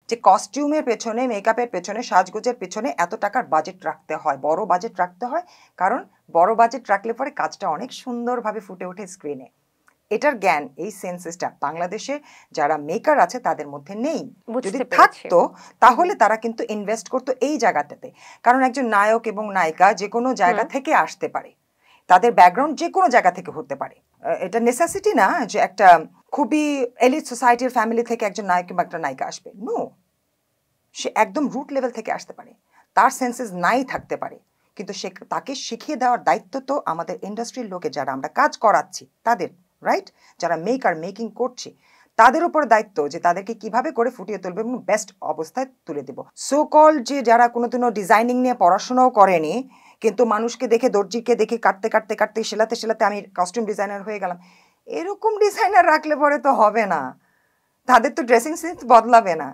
যে কস্টিউমের পেছনে, মেকআপের পেছনে, সাজগোজের পেছনে এত টাকার বাজেট রাখতে হয়, বড় বাজেট রাখতে হয়, কারণ বড় বাজেট রাখলে পরে কাজটা অনেক সুন্দরভাবে ফুটে ওঠে স্ক্রিনে। এটার জ্ঞান, এই সেন্সেসটা বাংলাদেশে যারা মেকার আছে তাদের মধ্যে নেই। যদি থাকতো তাহলে তারা কিন্তু ইনভেস্ট করতো এই জায়গাটাতে। কারণ একজন নায়ক এবং নায়িকা যে কোনো জায়গা থেকে আসতে পারে, তাদের ব্যাকগ্রাউন্ড যে কোনো জায়গা থেকে হতে পারে। এটা নেসেসিটি না যে একটা খুবই এলিট সোসাইটির ফ্যামিলি থেকে একজন নায়ক কিংবা একটা নায়িকা আসবে। নো, সে একদম রুট লেভেল থেকে আসতে পারে, তার সেন্সেস নাই থাকতে পারে, কিন্তু সে তাকে শিখিয়ে দেওয়ার দায়িত্ব তো আমাদের ইন্ডাস্ট্রির লোকে, যারা আমরা কাজ করাচ্ছি তাদের, রাইট, যারা মেকিং করছি তাদের উপর দায়িত্ব যে তাদেরকে কিভাবে করে ফুটিয়ে তুলবে এবং বেস্ট অবস্থায় তুলে দেব। সো কল যে যারা কোনোদিনও ডিজাইনিং নিয়ে পড়াশোনাও করেনি, কিন্তু মানুষকে দেখে, দর্জিকে দেখে কাটতে কাটতে কাটতে, সেলাতে সেলাতে আমি কস্টিউম ডিজাইনার হয়ে গেলাম, এরকম ডিজাইনার রাখলে পরে তো হবে না, তাদের তো ড্রেসিং সেন্স বদলাবে না।